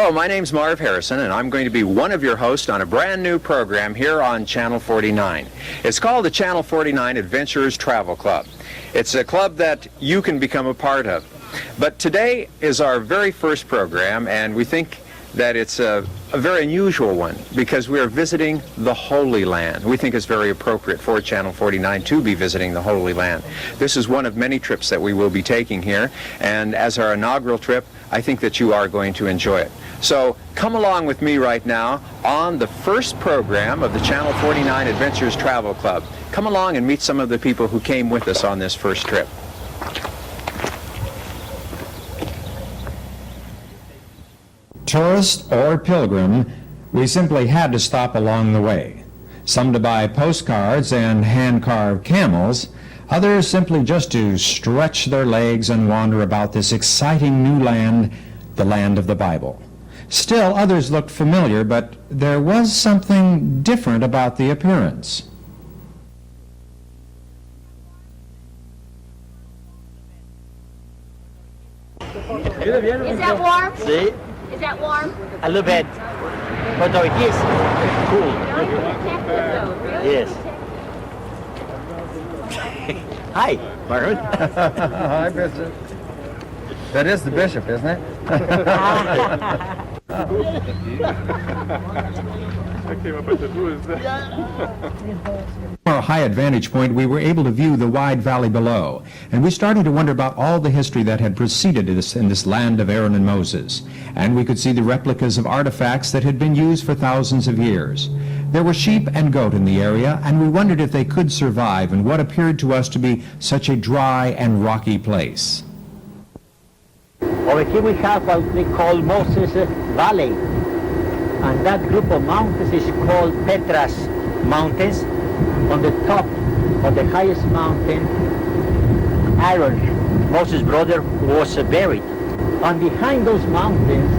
Hello, my name's Marv Harrison, and I'm going to be one of your hosts on a brand new program here on Channel 49. It's called the Channel 49 Adventurers Travel Club. It's a club that you can become a part of. But today is our very first program, and we think that it's a very unusual one because we are visiting the Holy Land. We think it's very appropriate for Channel 49 to be visiting the Holy Land. This is one of many trips that we will be taking here, and as our inaugural trip, I think that you are going to enjoy it. So come along with me right now on the first program of the Channel 49 Adventures Travel Club. Come along and meet some of the people who came with us on this first trip. Tourist or pilgrim, we simply had to stop along the way. Some to buy postcards and hand-carved camels, others simply just to stretch their legs and wander about this exciting new land, the land of the Bible. Still, others looked familiar, but there was something different about the appearance. Is that warm? See? Is that warm? A little bit. But no, it is cool. Yes. Hi, Marvin. Hi, Bishop. That is the bishop, isn't it? From our high vantage point, we were able to view the wide valley below, and we started to wonder about all the history that had preceded us in this land of Aaron and Moses. And we could see the replicas of artifacts that had been used for thousands of years. There were sheep and goat in the area, and we wondered if they could survive in what appeared to us to be such a dry and rocky place. Over here we have what we call Moses Valley. And that group of mountains is called Petra's Mountains. On the top of the highest mountain, Aaron, Moses' brother, was buried. And behind those mountains,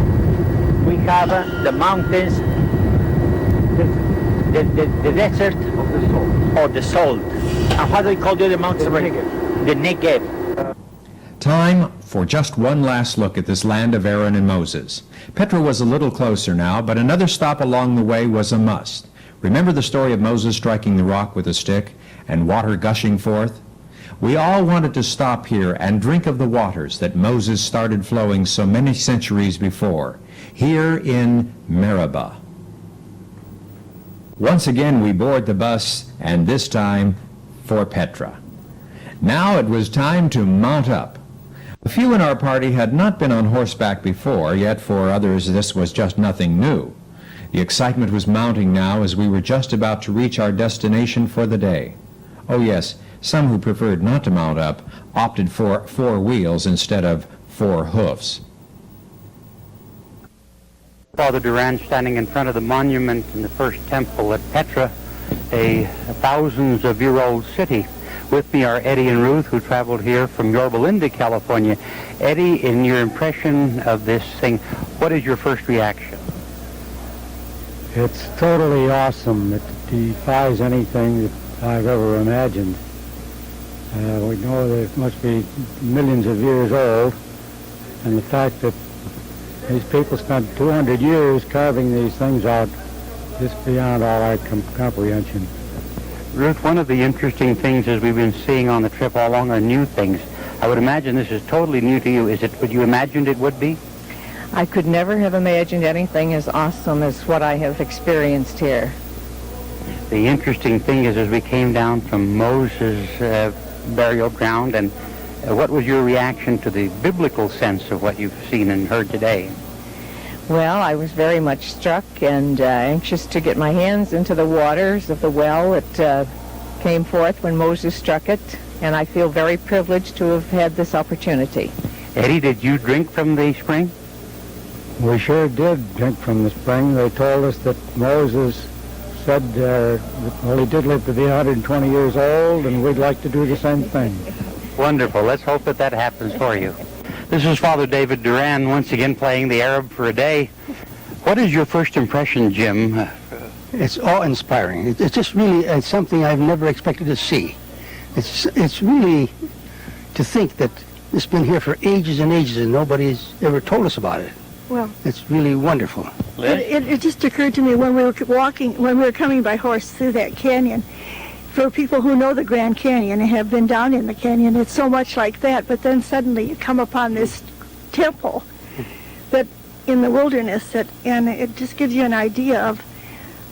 we have the mountains, the desert or the salt. And what do we call the other mountains? The Negev. Time for just one last look at this land of Aaron and Moses. Petra was a little closer now, but another stop along the way was a must. Remember the story of Moses striking the rock with a stick and water gushing forth? We all wanted to stop here and drink of the waters that Moses started flowing so many centuries before, here in Meribah. Once again we board the bus, and this time for Petra. Now it was time to mount up. A few in our party had not been on horseback before, yet for others this was just nothing new. The excitement was mounting now as we were just about to reach our destination for the day. Oh yes, some who preferred not to mount up opted for 4 wheels instead of 4 hoofs. Father Duran standing in front of the monument in the first temple at Petra, a thousands of year old city. With me are Eddie and Ruth, who traveled here from Yorba Linda, California. Eddie, in your impression of this thing, what is your first reaction? It's totally awesome. It defies anything that I've ever imagined. We know that it must be millions of years old, and the fact that these people spent 200 years carving these things out is beyond all our comprehension. Ruth, one of the interesting things as we've been seeing on the trip all along are new things. I would imagine this is totally new to you. Is it what you imagined it would be? I could never have imagined anything as awesome as what I have experienced here. The interesting thing is as we came down from Moses' burial ground, and what was your reaction to the biblical sense of what you've seen and heard today? Well, I was very much struck and anxious to get my hands into the waters of the well that came forth when Moses struck it, and I feel very privileged to have had this opportunity. Eddie, did you drink from the spring? We sure did drink from the spring. They told us that Moses said, well, he did live to be 120 years old, and we'd like to do the same thing. Wonderful. Let's hope that that happens for you. This is Father David Duran once again playing the Arab for a day. What is your first impression, Jim? It's awe-inspiring. It's just really something I've never expected to see. It's really to think that it's been here for ages and ages and nobody's ever told us about it. Well, it's really wonderful. It just occurred to me when we were coming by horse through that canyon. For people who know the Grand Canyon and have been down in the canyon, it's so much like that. But then suddenly you come upon this temple that in the wilderness, and it just gives you an idea of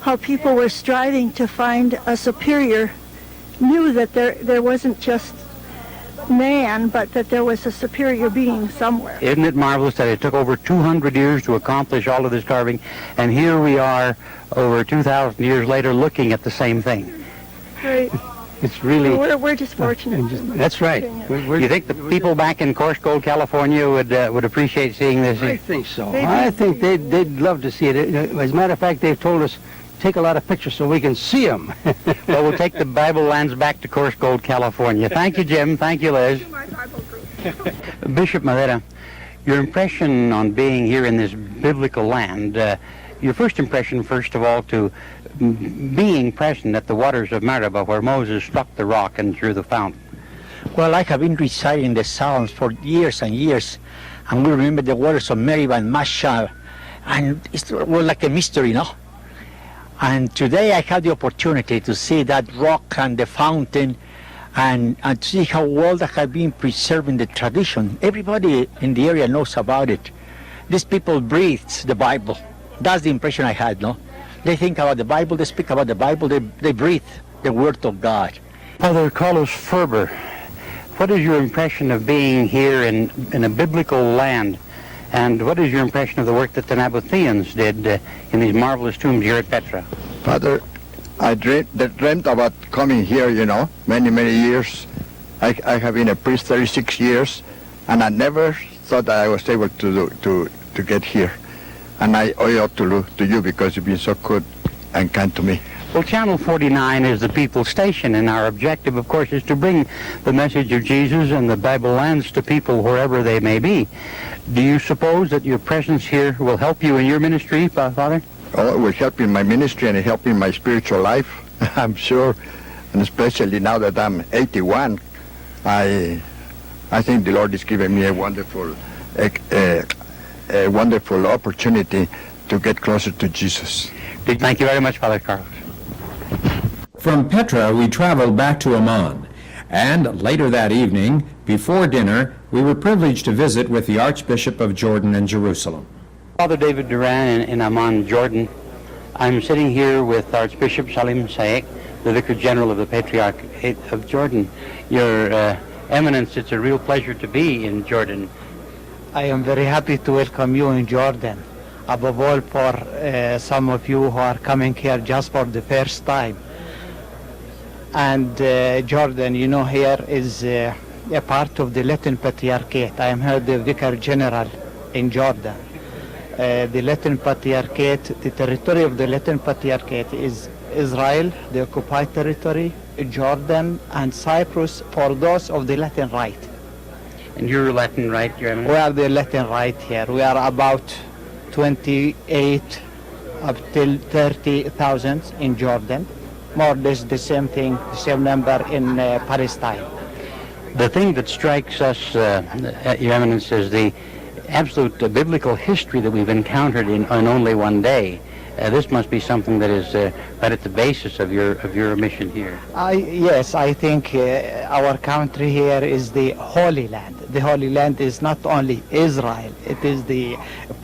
how people were striving to find a superior, knew that there wasn't just man, but that there was a superior being somewhere. Isn't it marvelous that it took over 200 years to accomplish all of this carving, and here we are over 2,000 years later looking at the same thing? Right. It's really... We're just fortunate. That's right. You think the people back in Coarse Gold, California would appreciate seeing this? I think so. I think they'd love to see it. As a matter of fact, they've told us take a lot of pictures so we can see them. Well, we'll take the Bible lands back to Coarse Gold, California. Thank you, Jim. Thank you, Liz. Bishop Madera, your impression on being here in this biblical land, your first impression, first of all, to being present at the waters of Meribah where Moses struck the rock and drew the fountain. Well, I have been reciting the Psalms for years and years, and we remember the waters of Meribah and Mashah, and it was like a mystery, no? And today I had the opportunity to see that rock and the fountain, and to see how well that have been preserving the tradition. Everybody in the area knows about it. These people breathe the Bible. That's the impression I had, no? They think about the Bible, they speak about the Bible, they breathe the Word of God. Father Carlos Ferber, what is your impression of being here in a biblical land? And what is your impression of the work that the Nabateans did in these marvelous tombs here at Petra? Father, I dreamt about coming here, many, many years. I have been a priest 36 years, and I never thought that I was able to get here. And I owe it to you because you've been so good and kind to me. Well, Channel 49 is the people's station, and our objective, of course, is to bring the message of Jesus and the Bible lands to people wherever they may be. Do you suppose that your presence here will help you in your ministry, Father? Oh, it will help in my ministry and help in my spiritual life, I'm sure. And especially now that I'm 81, I think the Lord is giving me a wonderful opportunity to get closer to Jesus. Thank you very much, Father Carlos. From Petra, we traveled back to Amman, and later that evening, before dinner, we were privileged to visit with the Archbishop of Jordan and Jerusalem. Father David Duran in Amman, Jordan. I'm sitting here with Archbishop Salim Sayek, the Vicar General of the Patriarchate of Jordan. Your Eminence, it's a real pleasure to be in Jordan. I am very happy to welcome you in Jordan, above all for some of you who are coming here just for the first time. And Jordan, here is a part of the Latin Patriarchate. I am here the Vicar General in Jordan. The Latin Patriarchate, the territory of the Latin Patriarchate is Israel, the occupied territory, Jordan, and Cyprus for those of the Latin Rite. And you're Latin Rite, Your Eminence? We are the Latin Rite here. We are about 28 up till 30,000 in Jordan. More or less the same thing, the same number in Palestine. The thing that strikes us, Your Eminence, is the absolute biblical history that we've encountered in only one day. This must be something that is right at the basis of your mission here. Yes, I think our country here is the Holy Land. The Holy Land is not only Israel, it is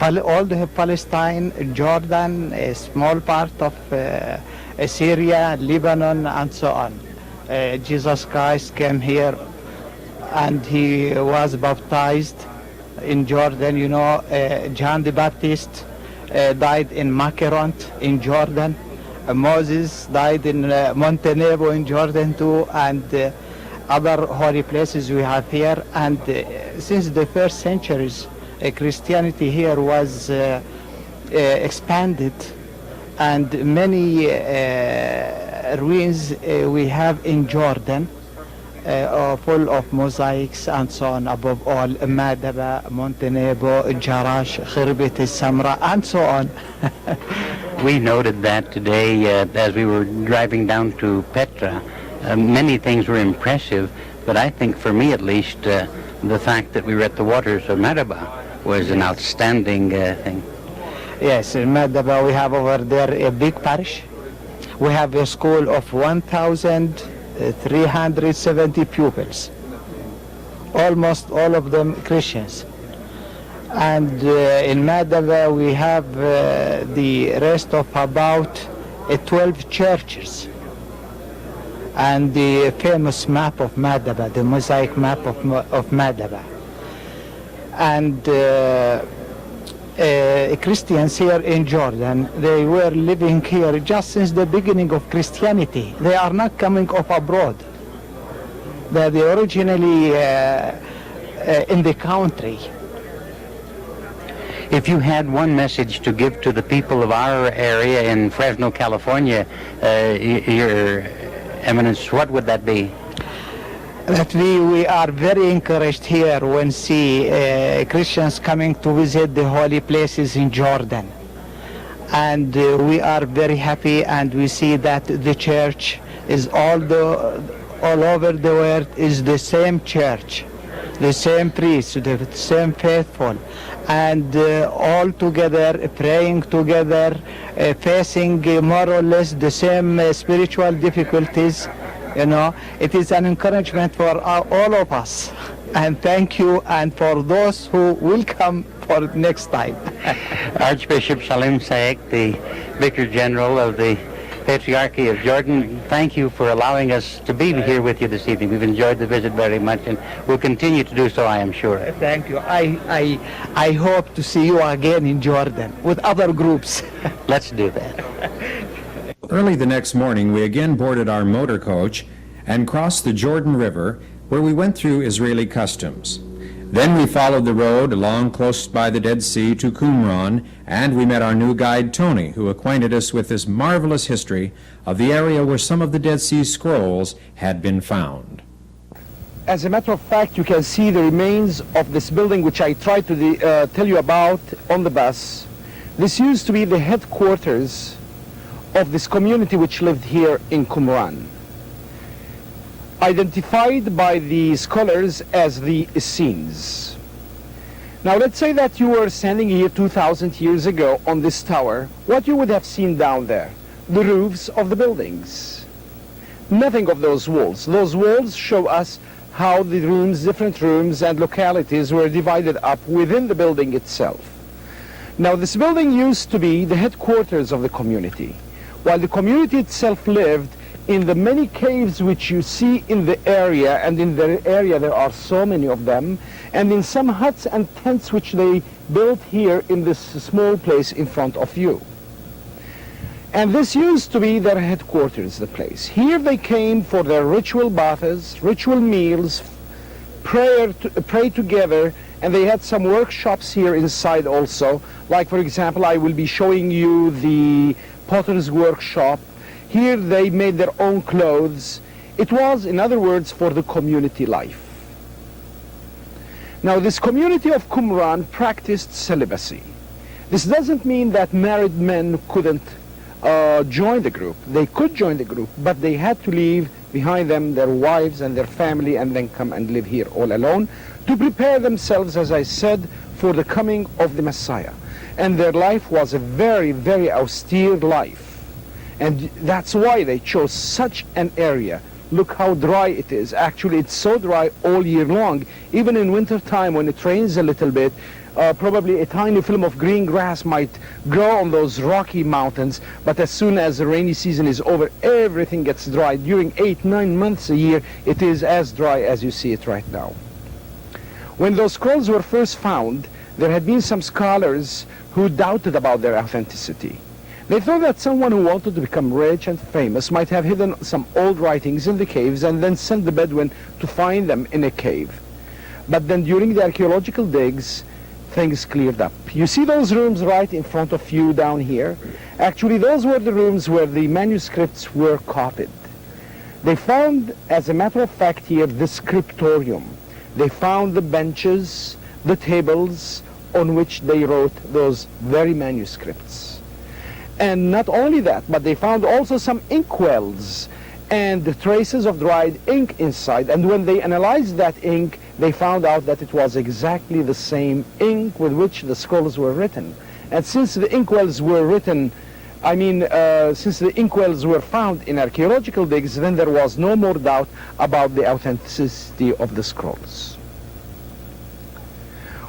all the Palestine, Jordan, a small part of Syria, Lebanon, and so on. Jesus Christ came here and he was baptized in Jordan. John the Baptist died in Makeront in Jordan. Moses died in Montenegro in Jordan too, and other holy places we have here. And since the first centuries, Christianity here was expanded, and many ruins we have in Jordan, full of mosaics and so on, above all Madaba, Montenegro, Jarash, Khirbet, Samra, and so on. We noted that today as we were driving down to Petra. Many things were impressive, but I think for me at least, the fact that we were at the waters of Meribah was an outstanding thing. Yes, in Madaba we have over there a big parish. We have a school of 1,370 pupils, almost all of them Christians. And in Madaba we have the rest of about 12 churches. And the famous map of Madaba, the mosaic map of Madaba. And Christians here in Jordan, they were living here just since the beginning of Christianity. They are not coming off abroad. They originally in the country. If you had one message to give to the people of our area in Fresno, California, Your Eminence, what would that be? That we are very encouraged here when see Christians coming to visit the holy places in Jordan. And we are very happy, and we see that the church is all over the world is the same church, the same priests, the same faithful, and all together, praying together, facing more or less the same spiritual difficulties. You know, it is an encouragement for all of us. And thank you, and for those who will come for next time. Archbishop Salim Saik, the Vicar General of the Patriarchy of Jordan, thank you for allowing us to be here with you this evening. We've enjoyed the visit very much, and we'll continue to do so, I am sure. Thank you. I hope to see you again in Jordan with other groups. Let's do that. Early the next morning, we again boarded our motor coach and crossed the Jordan River, where we went through Israeli customs. Then we followed the road along close by the Dead Sea to Qumran, and we met our new guide, Tony, who acquainted us with this marvelous history of the area where some of the Dead Sea Scrolls had been found. As a matter of fact, you can see the remains of this building, which I tried to tell you about on the bus. This used to be the headquarters of this community which lived here in Qumran, identified by the scholars as the Essenes. Now let's say that you were standing here 2,000 years ago on this tower. What you would have seen down there? The roofs of the buildings. Nothing of those walls. Those walls show us how the rooms, different rooms and localities were divided up within the building itself. Now this building used to be the headquarters of the community, while the community itself lived in the many caves which you see in the area, and in the area there are so many of them, and in some huts and tents which they built here in this small place in front of you. And this used to be their headquarters, the place. Here they came for their ritual baths, ritual meals, pray together, and they had some workshops here inside also. Like, for example, I will be showing you the potter's workshop. Here they made their own clothes. It was, in other words, for the community life. Now, this community of Qumran practiced celibacy. This doesn't mean that married men couldn't join the group. They could join the group, but they had to leave behind them their wives and their family and then come and live here all alone to prepare themselves, as I said, for the coming of the Messiah. And their life was a very, very austere life. And that's why they chose such an area. Look how dry it is. Actually, it's so dry all year long. Even in winter time, when it rains a little bit, probably a tiny film of green grass might grow on those rocky mountains. But as soon as the rainy season is over, everything gets dry. During 8-9 months a year, it is as dry as you see it right now. When those scrolls were first found, there had been some scholars who doubted about their authenticity. They thought that someone who wanted to become rich and famous might have hidden some old writings in the caves and then sent the Bedouin to find them in a cave. But then during the archaeological digs, things cleared up. You see those rooms right in front of you down here? Actually, those were the rooms where the manuscripts were copied. They found, as a matter of fact here, the scriptorium. They found the benches, the tables on which they wrote those very manuscripts. And not only that, but they found also some inkwells and traces of dried ink inside. And when they analyzed that ink, they found out that it was exactly the same ink with which the scrolls were written. And since the inkwells were written, since the inkwells were found in archaeological digs, then there was no more doubt about the authenticity of the scrolls.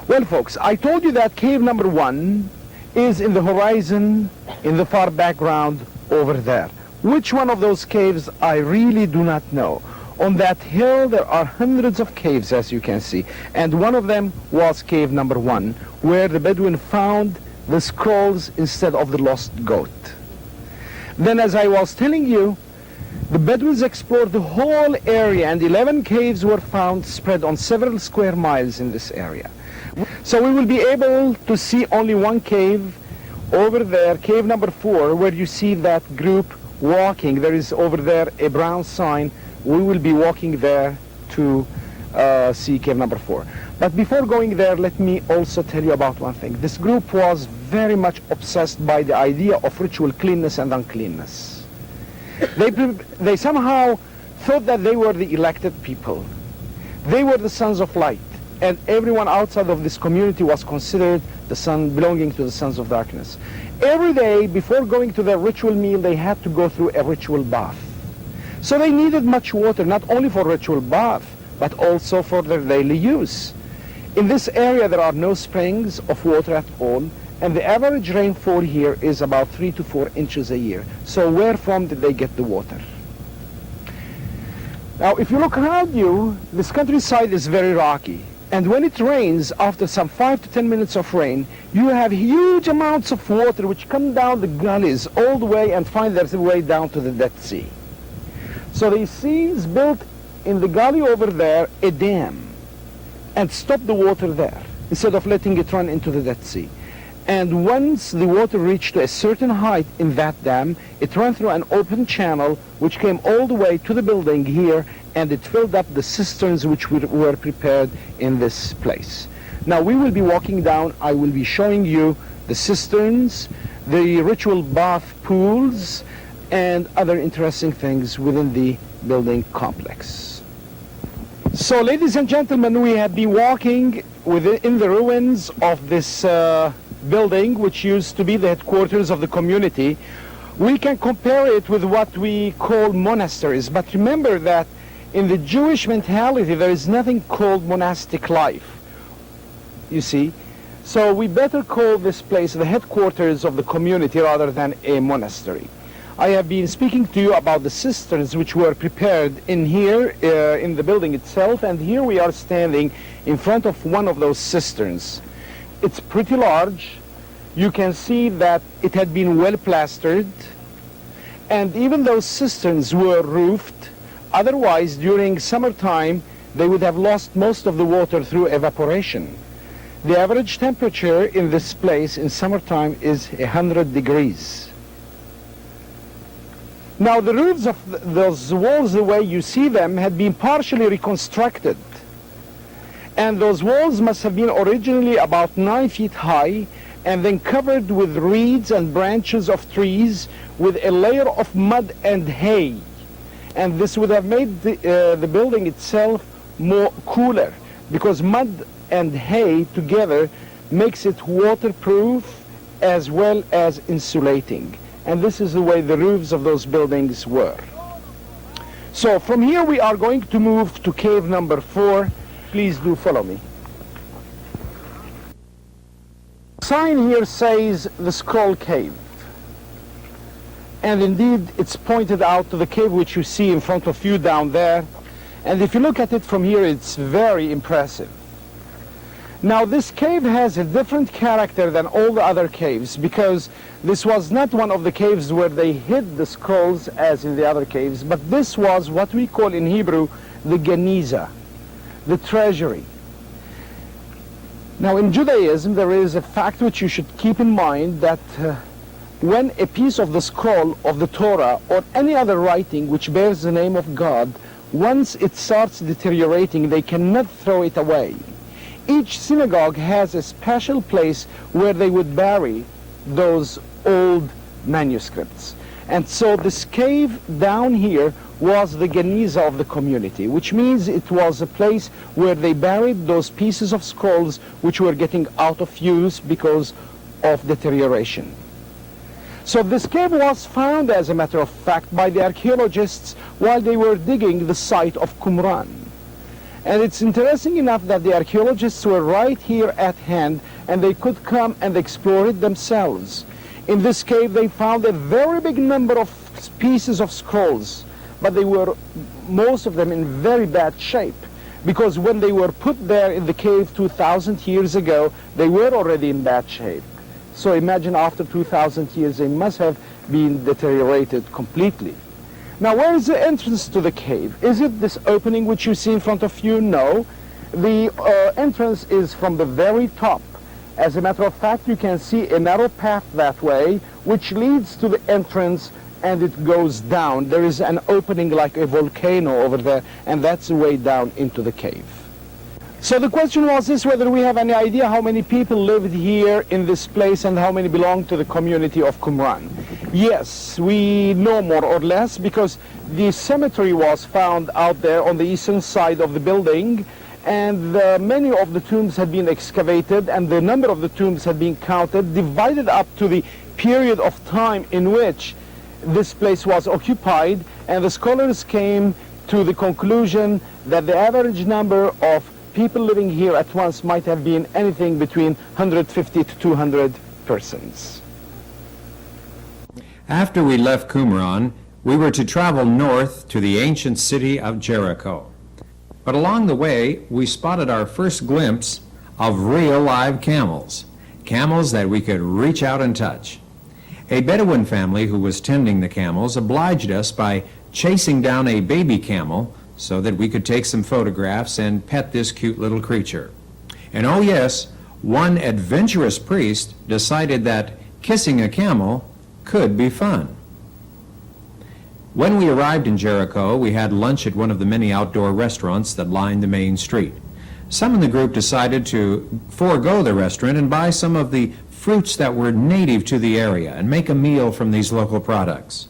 Well, folks, I told you that cave number 1 is in the horizon, in the far background over there. Which one of those caves, I really do not know. On that hill, there are hundreds of caves, as you can see, and one of them was cave number 1, where the Bedouin found the scrolls instead of the lost goat. Then, as I was telling you, the Bedouins explored the whole area, and 11 caves were found spread on several square miles in this area. So we will be able to see only one cave over there, cave number 4, where you see that group walking. There is over there a brown sign. We will be walking there to see cave number 4. But before going there, let me also tell you about one thing. This group was very much obsessed by the idea of ritual cleanness and uncleanness. They somehow thought that they were the elected people. They were the sons of light, and everyone outside of this community was considered the son belonging to the sons of darkness. Every day before going to their ritual meal, they had to go through a ritual bath. So they needed much water, not only for ritual bath, but also for their daily use. In this area, there are no springs of water at all, and the average rainfall here is about 3 to 4 inches a year. So where from did they get the water? Now, if you look around you, this countryside is very rocky. And when it rains, after some 5 to 10 minutes of rain, you have huge amounts of water which come down the gullies all the way and find their way down to the Dead Sea. So the seas built in the gully over there a dam and stopped the water there instead of letting it run into the Dead Sea. And once the water reached a certain height in that dam, it ran through an open channel which came all the way to the building here, and it filled up the cisterns which were prepared in this place. Now we will be walking down. I will be showing you the cisterns, the ritual bath pools, and other interesting things within the building complex. So, ladies and gentlemen, we have been walking in the ruins of this building, which used to be the headquarters of the community. We can compare it with what we call monasteries, but remember that in the Jewish mentality, there is nothing called monastic life, you see. So we better call this place the headquarters of the community rather than a monastery. I have been speaking to you about the cisterns which were prepared in here, in the building itself, and here we are standing in front of one of those cisterns. It's pretty large. You can see that it had been well plastered, and even those cisterns were roofed. Otherwise, during summertime, they would have lost most of the water through evaporation. The average temperature in this place in summertime is 100 degrees. Now, the roofs of those walls, the way you see them, had been partially reconstructed. And those walls must have been originally about 9 feet high, and then covered with reeds and branches of trees with a layer of mud and hay. And this would have made the building itself more cooler, because mud and hay together makes it waterproof as well as insulating. And this is the way the roofs of those buildings were. So from here we are going to move to cave number 4. Please do follow me. The sign here says the Skull Cave. And indeed, it's pointed out to the cave which you see in front of you down there. And if you look at it from here, it's very impressive. Now, this cave has a different character than all the other caves, because this was not one of the caves where they hid the skulls as in the other caves, but this was what we call in Hebrew the Geniza, the treasury. Now, in Judaism, there is a fact which you should keep in mind, that when a piece of the scroll of the Torah or any other writing which bears the name of God, once it starts deteriorating, they cannot throw it away. Each synagogue has a special place where they would bury those old manuscripts. And so this cave down here was the geniza of the community, which means it was a place where they buried those pieces of scrolls which were getting out of use because of deterioration. So this cave was found, as a matter of fact, by the archaeologists while they were digging the site of Qumran. And it's interesting enough that the archaeologists were right here at hand and they could come and explore it themselves. In this cave they found a very big number of pieces of scrolls, but they were, most of them, in very bad shape, because when they were put there in the cave 2,000 years ago, they were already in bad shape. So imagine after 2,000 years they must have been deteriorated completely. Now, where is the entrance to the cave? Is it this opening which you see in front of you? No. The entrance is from the very top. As a matter of fact, you can see a narrow path that way, which leads to the entrance, and it goes down. There is an opening like a volcano over there, and that's the way down into the cave. So the question was this, whether we have any idea how many people lived here in this place and how many belong to the community of Qumran. Yes, we know more or less, because the cemetery was found out there on the eastern side of the building, and many of the tombs had been excavated, and the number of the tombs had been counted, divided up to the period of time in which this place was occupied, and the scholars came to the conclusion that the average number of people living here at once might have been anything between 150 to 200 persons. After we left Qumran, we were to travel north to the ancient city of Jericho. But along the way, we spotted our first glimpse of real live camels, camels that we could reach out and touch. A Bedouin family who was tending the camels obliged us by chasing down a baby camel so that we could take some photographs and pet this cute little creature. And oh yes, one adventurous priest decided that kissing a camel could be fun. When we arrived in Jericho, we had lunch at one of the many outdoor restaurants that lined the main street. Some in the group decided to forego the restaurant and buy some of the fruits that were native to the area and make a meal from these local products.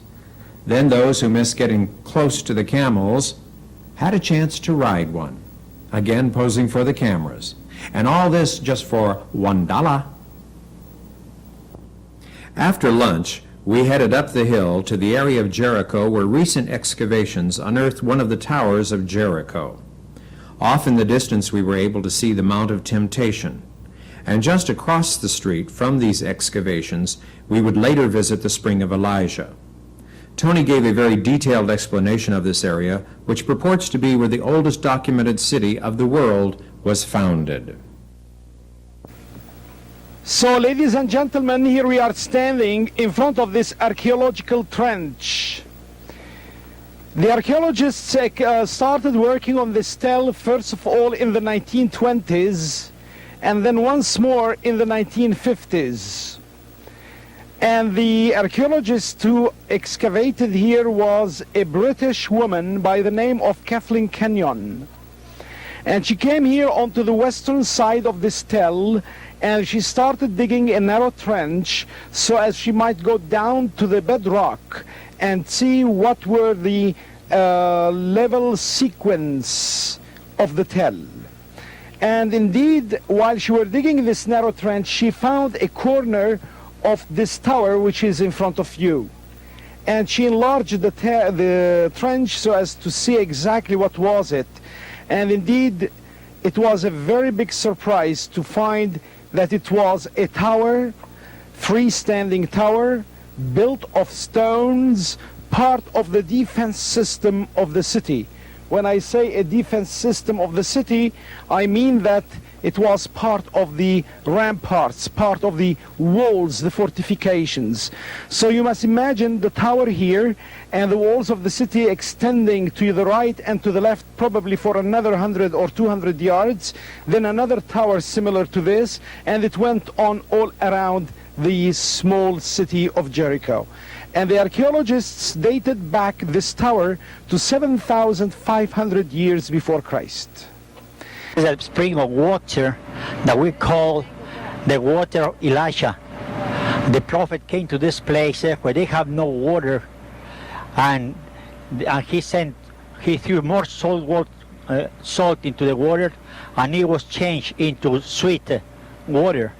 Then those who missed getting close to the camels had a chance to ride one, again posing for the cameras. And all this just for $1. After lunch, we headed up the hill to the area of Jericho where recent excavations unearthed one of the towers of Jericho. Off in the distance we were able to see the Mount of Temptation. And just across the street from these excavations, we would later visit the Spring of Elijah. Tony gave a very detailed explanation of this area, which purports to be where the oldest documented city of the world was founded. So, ladies and gentlemen, here we are standing in front of this archaeological trench. The archaeologists started working on this tell, first of all, in the 1920s, and then once more in the 1950s. And the archaeologist who excavated here was a British woman by the name of Kathleen Kenyon. And she came here onto the western side of this tell, and she started digging a narrow trench so as she might go down to the bedrock and see what were the level sequence of the tell. And indeed, while she was digging this narrow trench, she found a corner of this tower which is in front of you. And she enlarged the trench so as to see exactly what was it. And indeed, it was a very big surprise to find that it was a tower, freestanding tower, built of stones, part of the defense system of the city. When I say a defense system of the city, I mean that it was part of the ramparts, part of the walls, the fortifications. So you must imagine the tower here and the walls of the city extending to the right and to the left, probably for another 100 or 200 yards, then another tower similar to this, and it went on all around the small city of Jericho. And the archaeologists dated back this tower to 7,500 years before Christ. There's a spring of water that we call the water of Elijah. The prophet came to this place where they have no water, and and he threw more salt into the water, and it was changed into sweet water.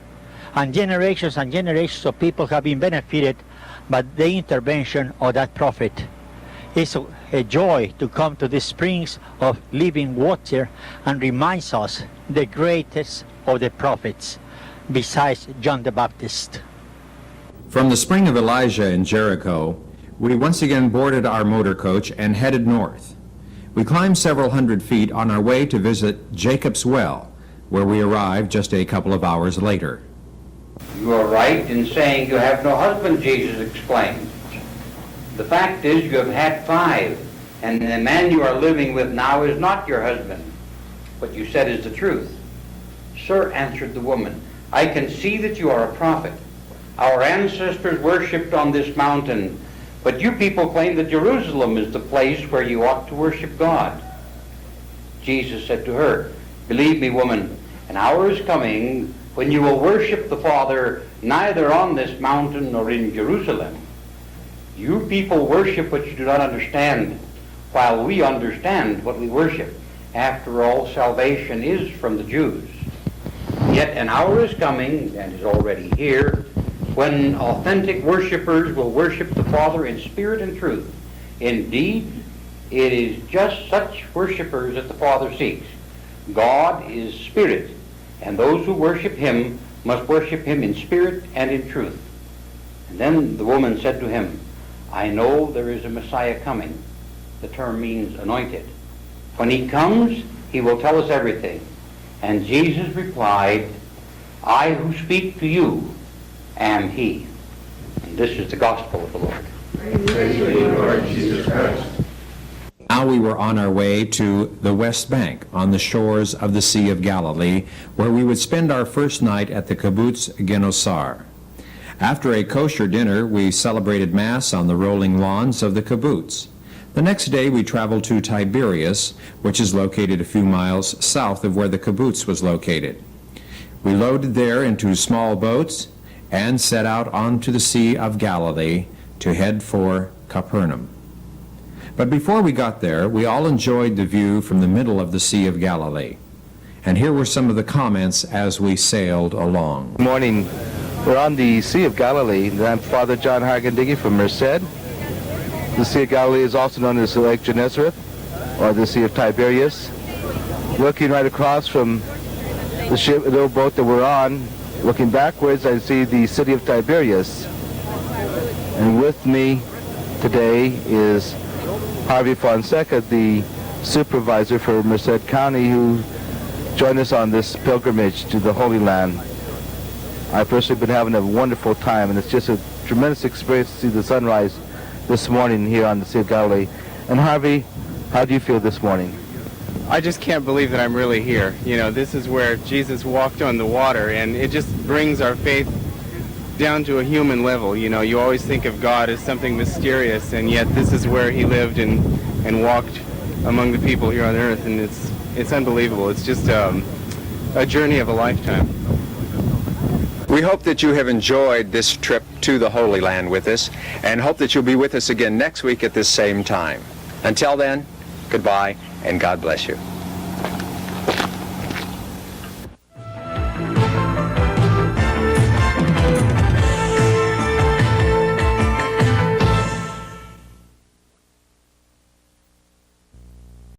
And generations of people have been benefited by the intervention of that prophet. It's a joy to come to the springs of living water and reminds us the greatest of the prophets besides John the Baptist. From the spring of Elijah in Jericho, we once again boarded our motor coach and headed north. We climbed several hundred feet on our way to visit Jacob's Well, where we arrived just a couple of hours later. You are right in saying you have no husband, Jesus explained. The fact is you have had 5, and the man you are living with now is not your husband. What you said is the truth. Sir, answered the woman, I can see that you are a prophet. Our ancestors worshipped on this mountain, but you people claim that Jerusalem is the place where you ought to worship God. Jesus said to her, believe me, woman, an hour is coming when you will worship the Father neither on this mountain nor in Jerusalem. You people worship what you do not understand, while we understand what we worship. After all, salvation is from the Jews. Yet an hour is coming, and is already here, when authentic worshipers will worship the Father in spirit and truth. Indeed, it is just such worshipers that the Father seeks. God is spirit, and those who worship him must worship him in spirit and in truth. And then the woman said to him, I know there is a Messiah coming. The term means anointed. When he comes, he will tell us everything. And Jesus replied, I who speak to you am he. And this is the gospel of the Lord. Praise you, Lord Jesus Christ. Now we were on our way to the West Bank, on the shores of the Sea of Galilee, where we would spend our first night at the Kibbutz Genosar. After a kosher dinner, we celebrated Mass on the rolling lawns of the kibbutz. The next day we traveled to Tiberias, which is located a few miles south of where the kibbutz was located. We loaded there into small boats and set out onto the Sea of Galilee to head for Capernaum. But before we got there, we all enjoyed the view from the middle of the Sea of Galilee. And here were some of the comments as we sailed along. Good morning. We're on the Sea of Galilee, and I'm Father John Hargendigge from Merced. The Sea of Galilee is also known as Lake Gennesaret, or the Sea of Tiberias. Looking right across from the ship, the little boat that we're on, looking backwards, I see the city of Tiberias. And with me today is Harvey Fonseca, the supervisor for Merced County, who joined us on this pilgrimage to the Holy Land. I've personally been having a wonderful time, and it's just a tremendous experience to see the sunrise this morning here on the Sea of Galilee. And Harvey, how do you feel this morning? I just can't believe that I'm really here. You know, this is where Jesus walked on the water, and it just brings our faith down to a human level. You know, you always think of God as something mysterious, and yet this is where he lived and walked among the people here on earth, and it's unbelievable. It's just a journey of a lifetime. We hope that you have enjoyed this trip to the Holy Land with us, and hope that you'll be with us again next week at this same time. Until then, goodbye, and God bless you.